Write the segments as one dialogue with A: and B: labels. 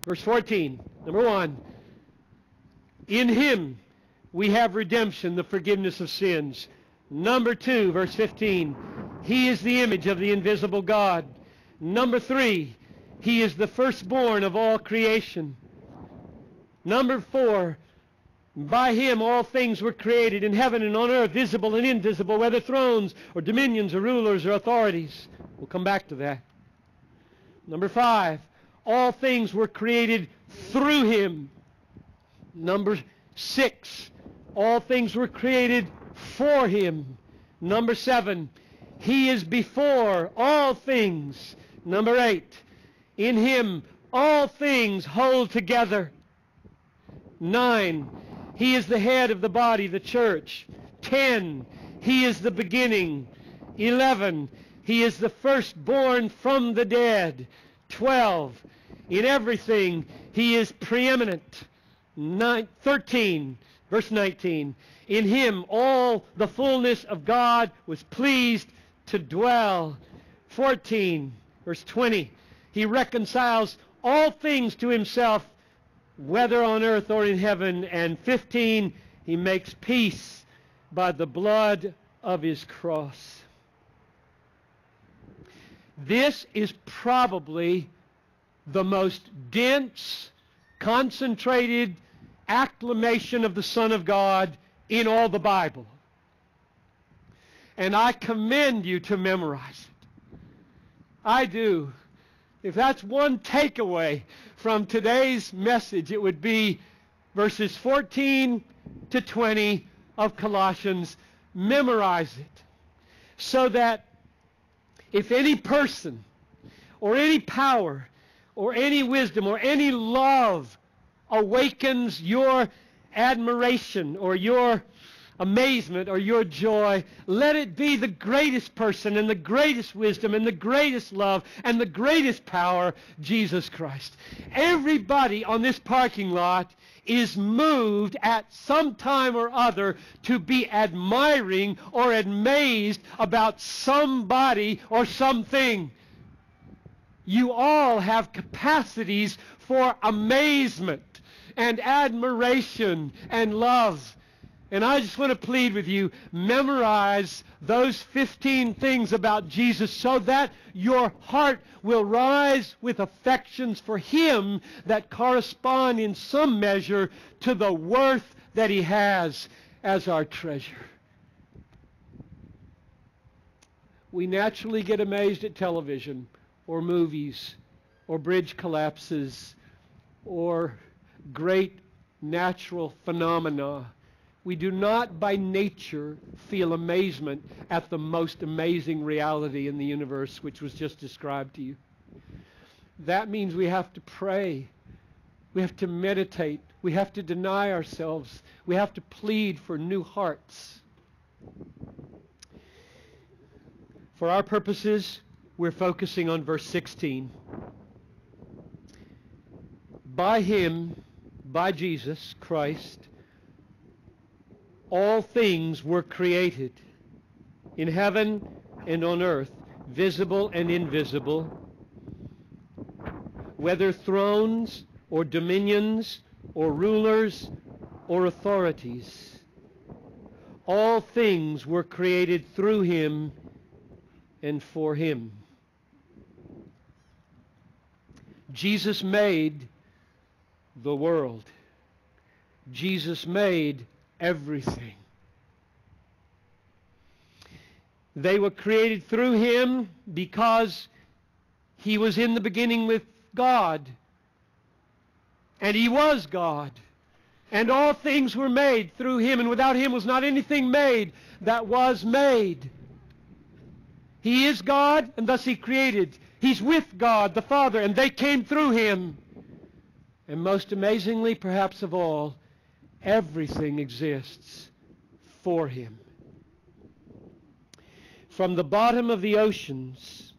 A: Verse 14, number 1. In Him we have redemption, the forgiveness of sins. Number 2, verse 15. He is the image of the invisible God. Number 3, He is the firstborn of all creation. Number 4, by Him all things were created in heaven and on earth, visible and invisible, whether thrones or dominions or rulers or authorities. We'll come back to that. Number 5, all things were created through Him. Number 6, all things were created for Him. Number 7, He is before all things. Number 8, in Him all things hold together. 9, He is the head of the body, the church. 10, He is the beginning. 11, He is the firstborn from the dead. 12, in everything He is preeminent. 13, verse 19, in Him all the fullness of God was pleased to dwell. 14, verse 20, He reconciles all things to Himself, whether on earth or in heaven. And 15, He makes peace by the blood of His cross. This is probably the most dense, concentrated acclamation of the Son of God in all the Bible. And I commend you to memorize it. I do. If that's one takeaway from today's message, it would be verses 14 to 20 of Colossians. Memorize it, so that if any person or any power or any wisdom or any love awakens your admiration or your amazement or your joy, let it be the greatest person and the greatest wisdom and the greatest love and the greatest power, Jesus Christ. Everybody on this parking lot is moved at some time or other to be admiring or amazed about somebody or something. You all have capacities for amazement and admiration and love. And I just want to plead with you, memorize those 15 things about Jesus so that your heart will rise with affections for Him that correspond in some measure to the worth that He has as our treasure. We naturally get amazed at television or movies or bridge collapses or great natural phenomena. We do not by nature feel amazement at the most amazing reality in the universe, which was just described to you. That means we have to pray. We have to meditate. We have to deny ourselves. We have to plead for new hearts. For our purposes, we're focusing on verse 16. By Him, by Jesus Christ, all things were created in heaven and on earth, visible and invisible, whether thrones or dominions or rulers or authorities. All things were created through Him and for Him. Jesus made the world. Jesus made everything. They were created through Him because He was in the beginning with God. And He was God. And all things were made through Him, and without Him was not anything made that was made. He is God, and thus He created. He's with God the Father, and they came through Him. And most amazingly, perhaps of all, everything exists for Him. From the bottom of the oceans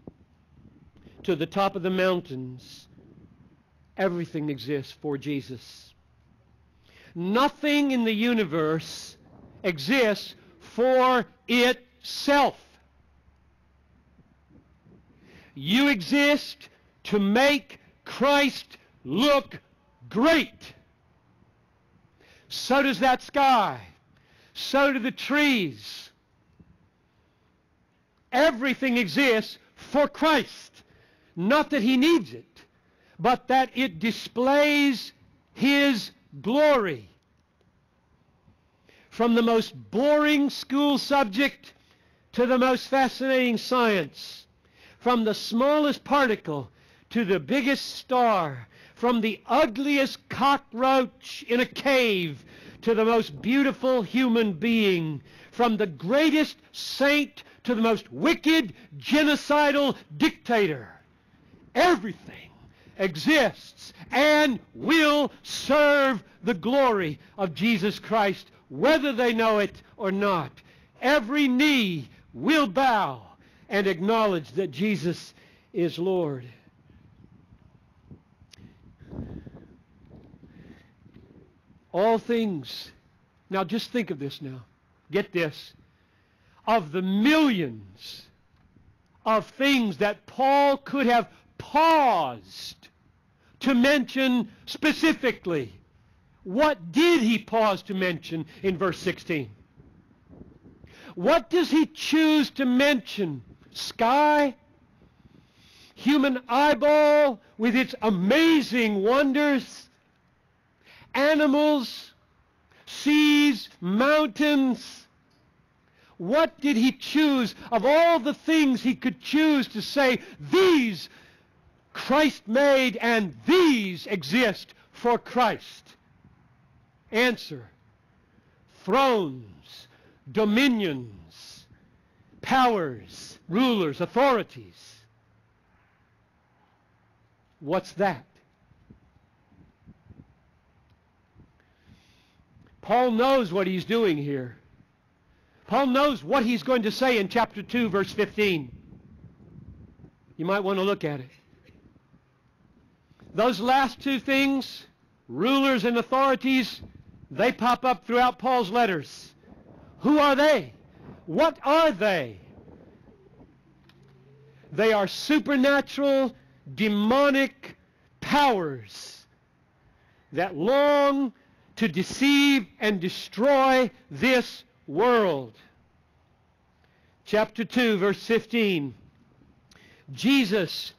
A: to the top of the mountains, everything exists for Jesus. Nothing in the universe exists for itself. You exist to make Christ look great. So does that sky. So do the trees. Everything exists for Christ. Not that He needs it, but that it displays His glory. From the most boring school subject to the most fascinating science, from the smallest particle to the biggest star, from the ugliest cockroach in a cave to the most beautiful human being, from the greatest saint to the most wicked, genocidal dictator. Everything exists and will serve the glory of Jesus Christ, whether they know it or not. Every knee will bow and acknowledge that Jesus is Lord. All things. Now just think of this now. Get this. Of the millions of things that Paul could have paused to mention specifically, what did he pause to mention in verse 16? What does he choose to mention? Sky? Human eyeball with its amazing wonders? Animals? Seas? Mountains? What did he choose of all the things he could choose to say, these Christ made and these exist for Christ? Answer: thrones, dominions, powers, rulers, authorities. What's that? Paul knows what he's doing here. Paul knows what he's going to say in chapter 2, verse 15. You might want to look at it. Those last two things, rulers and authorities, they pop up throughout Paul's letters. Who are they? What are they? They are supernatural, demonic powers that long to deceive and destroy this world. Chapter 2, verse 15. Jesus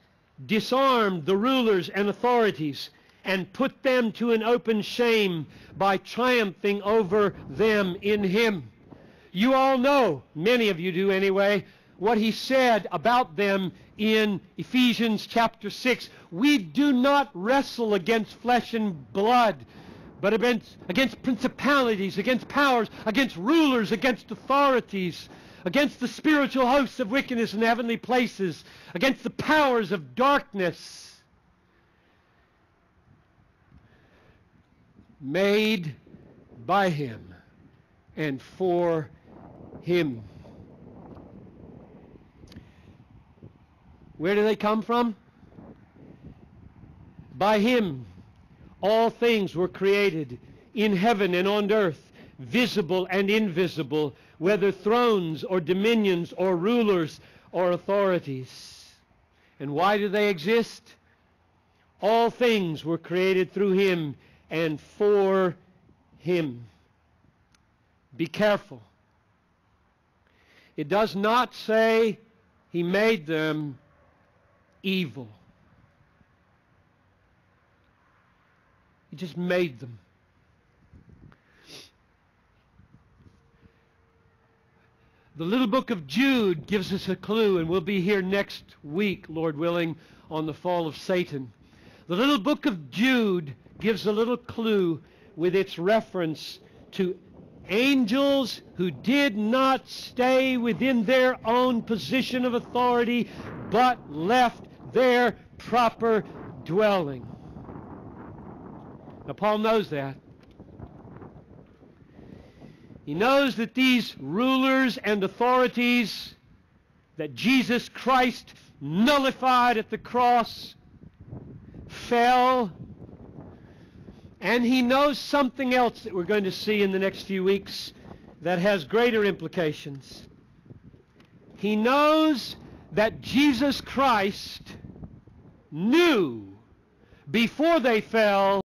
A: disarmed the rulers and authorities and put them to an open shame by triumphing over them in Him. You all know, many of you do anyway, what He said about them in Ephesians chapter 6. We do not wrestle against flesh and blood, but against principalities, against powers, against rulers, against authorities, against the spiritual hosts of wickedness in heavenly places, against the powers of darkness. Made by Him and for Him. Where do they come from? By Him all things were created, in heaven and on earth, visible and invisible, whether thrones or dominions or rulers or authorities. And why do they exist? All things were created through Him and for Him. Be careful. It does not say He made them evil. He just made them. The little book of Jude gives us a clue, and we'll be here next week, Lord willing, on the fall of Satan. The little book of Jude gives a little clue with its reference to angels who did not stay within their own position of authority, but left their proper dwelling. Now, Paul knows that. He knows that these rulers and authorities that Jesus Christ nullified at the cross fell. And he knows something else that we're going to see in the next few weeks that has greater implications. He knows that Jesus Christ knew before they fell,